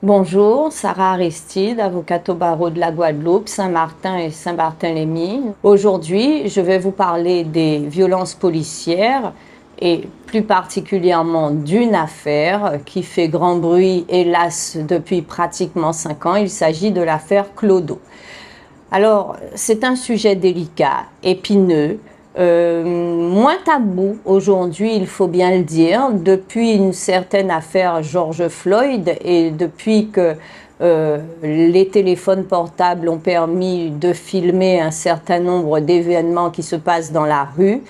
Bonjour, Sarah Aristide, avocate au barreau de la Guadeloupe, Saint-Martin et Saint-Barthélemy. Aujourd'hui, je vais vous parler des violences policières et plus particulièrement d'une affaire qui fait grand bruit, hélas, depuis pratiquement 5 ans. Il s'agit de l'affaire Clodo. Alors, c'est un sujet délicat, épineux, moins tabou aujourd'hui, il faut bien le dire, depuis une certaine affaire George Floyd et depuis que les téléphones portables ont permis de filmer un certain nombre d'événements qui se passent dans la rue.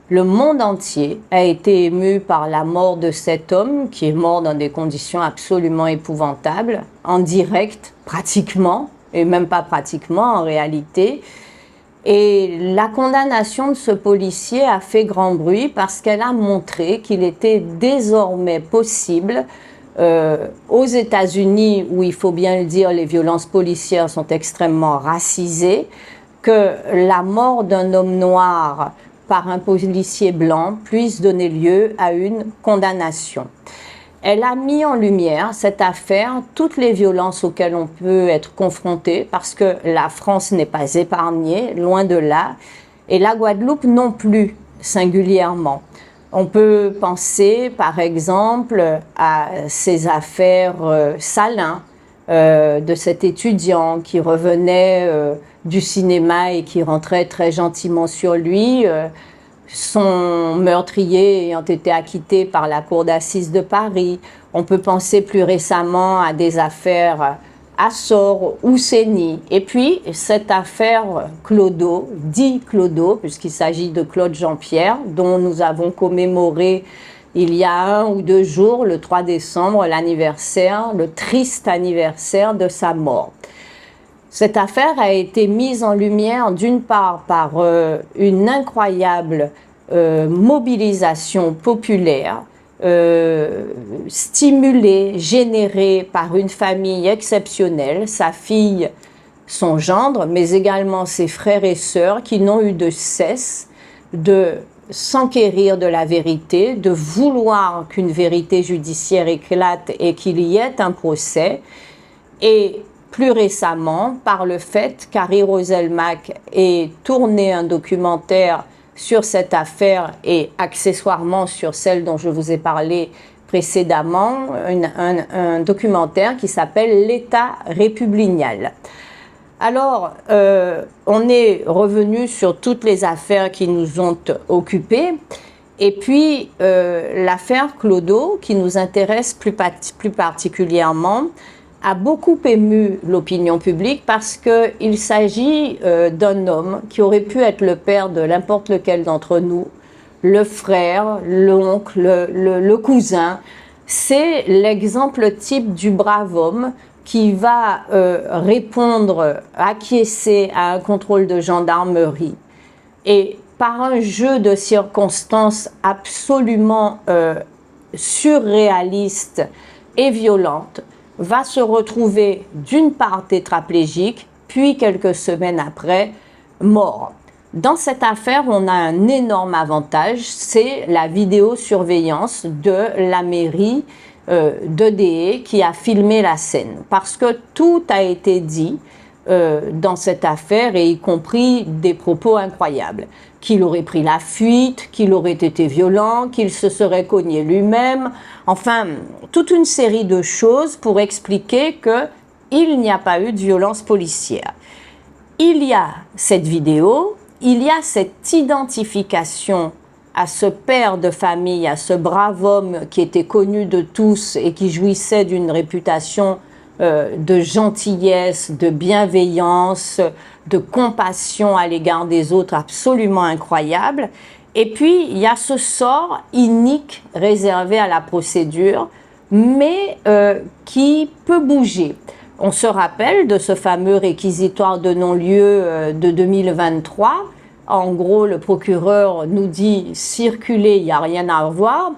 Le monde entier a été ému par la mort de cet homme qui est mort dans des conditions absolument épouvantables, en direct pratiquement, et même pas pratiquement en réalité. Et la condamnation de ce policier a fait grand bruit parce qu'elle a montré qu'il était désormais possible aux États-Unis, où il faut bien le dire, les violences policières sont extrêmement racisées, que la mort d'un homme noir par un policier blanc puisse donner lieu à une condamnation. Elle a mis en lumière, cette affaire, toutes les violences auxquelles on peut être confronté, parce que la France n'est pas épargnée, loin de là, et la Guadeloupe non plus, singulièrement. On peut penser, par exemple, à ces affaires Salin, de cet étudiant qui revenait du cinéma et qui rentrait très gentiment sur lui, son meurtrier ayant été acquitté par la cour d'assises de Paris. On peut penser plus récemment à des affaires Assor ou Séni. Et puis, cette affaire Clodo, dit Clodo, puisqu'il s'agit de Claude Jean-Pierre, dont nous avons commémoré il y a 1 ou 2 jours, le 3 décembre, l'anniversaire, le triste anniversaire de sa mort. Cette affaire a été mise en lumière d'une part par une incroyable mobilisation populaire, stimulée, générée par une famille exceptionnelle, sa fille, son gendre, mais également ses frères et sœurs qui n'ont eu de cesse de s'enquérir de la vérité, de vouloir qu'une vérité judiciaire éclate et qu'il y ait un procès. Et plus récemment, par le fait qu'Harry Roselmack ait tourné un documentaire sur cette affaire et accessoirement sur celle dont je vous ai parlé précédemment, un documentaire qui s'appelle L'État républignal. Alors, on est revenu sur toutes les affaires qui nous ont occupés. Et puis, l'affaire Clodo, qui nous intéresse plus particulièrement, a beaucoup ému l'opinion publique parce qu'il s'agit d'un homme qui aurait pu être le père de n'importe lequel d'entre nous, le frère, l'oncle, le cousin. C'est l'exemple type du brave homme qui va répondre, acquiescer à un contrôle de gendarmerie. Et par un jeu de circonstances absolument surréaliste et violente, va se retrouver d'une part tétraplégique, puis quelques semaines après, mort. Dans cette affaire, on a un énorme avantage, c'est la vidéosurveillance de la mairie de Déé qui a filmé la scène. Parce que tout a été dit dans cette affaire, et y compris des propos incroyables. Qu'il aurait pris la fuite, qu'il aurait été violent, qu'il se serait cogné lui-même. Enfin, toute une série de choses pour expliquer qu'il n'y a pas eu de violence policière. Il y a cette vidéo, il y a cette identification à ce père de famille, à ce brave homme qui était connu de tous et qui jouissait d'une réputation de gentillesse, de bienveillance, de compassion à l'égard des autres absolument incroyable. Et puis, il y a ce sort inique réservé à la procédure, mais qui peut bouger. On se rappelle de ce fameux réquisitoire de non-lieu de 2023. En gros, le procureur nous dit « circuler, il n'y a rien à voir »,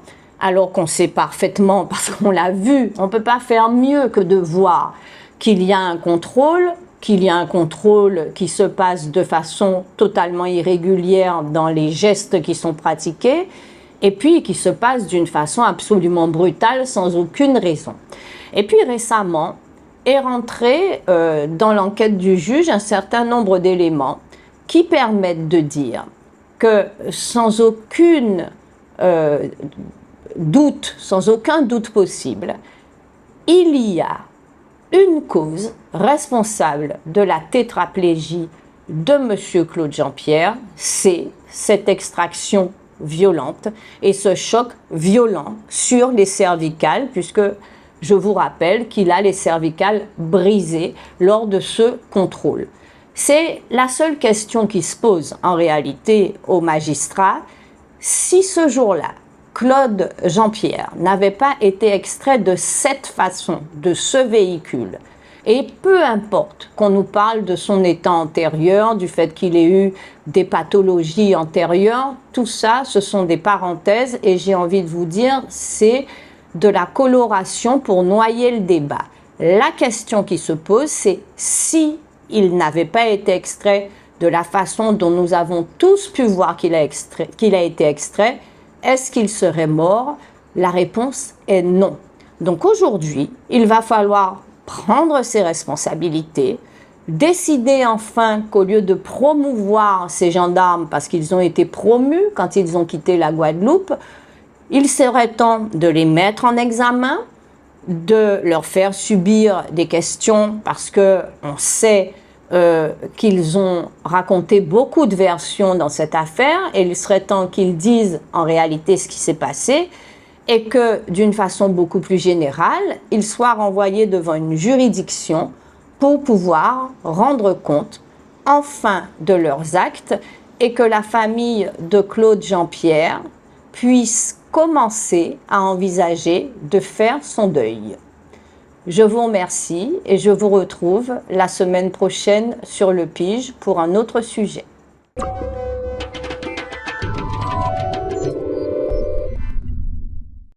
alors qu'on sait parfaitement, parce qu'on l'a vu, on ne peut pas faire mieux que de voir qu'il y a un contrôle qui se passe de façon totalement irrégulière dans les gestes qui sont pratiqués, et puis qui se passe d'une façon absolument brutale, sans aucune raison. Et puis récemment est rentré dans l'enquête du juge un certain nombre d'éléments qui permettent de dire que sans aucun doute possible, il y a une cause responsable de la tétraplégie de M. Claude Jean-Pierre, c'est cette extraction violente et ce choc violent sur les cervicales, puisque je vous rappelle qu'il a les cervicales brisées lors de ce contrôle. C'est la seule question qui se pose en réalité au magistrat. Si ce jour-là, Claude Jean-Pierre n'avait pas été extrait de cette façon, de ce véhicule, et peu importe qu'on nous parle de son état antérieur, du fait qu'il ait eu des pathologies antérieures, tout ça, ce sont des parenthèses et j'ai envie de vous dire, c'est de la coloration pour noyer le débat. La question qui se pose, c'est si il n'avait pas été extrait de la façon dont nous avons tous pu voir qu'il a été extrait, est-ce qu'il serait mort? La réponse est non. Donc aujourd'hui, il va falloir prendre ses responsabilités, décider enfin qu'au lieu de promouvoir ces gendarmes parce qu'ils ont été promus quand ils ont quitté la Guadeloupe, il serait temps de les mettre en examen, de leur faire subir des questions parce qu'on sait qu'ils ont raconté beaucoup de versions dans cette affaire et il serait temps qu'ils disent en réalité ce qui s'est passé et que d'une façon beaucoup plus générale, ils soient renvoyés devant une juridiction pour pouvoir rendre compte enfin de leurs actes et que la famille de Claude Jean-Pierre puisse commencer à envisager de faire son deuil. Je vous remercie et je vous retrouve la semaine prochaine sur Le Pige pour un autre sujet.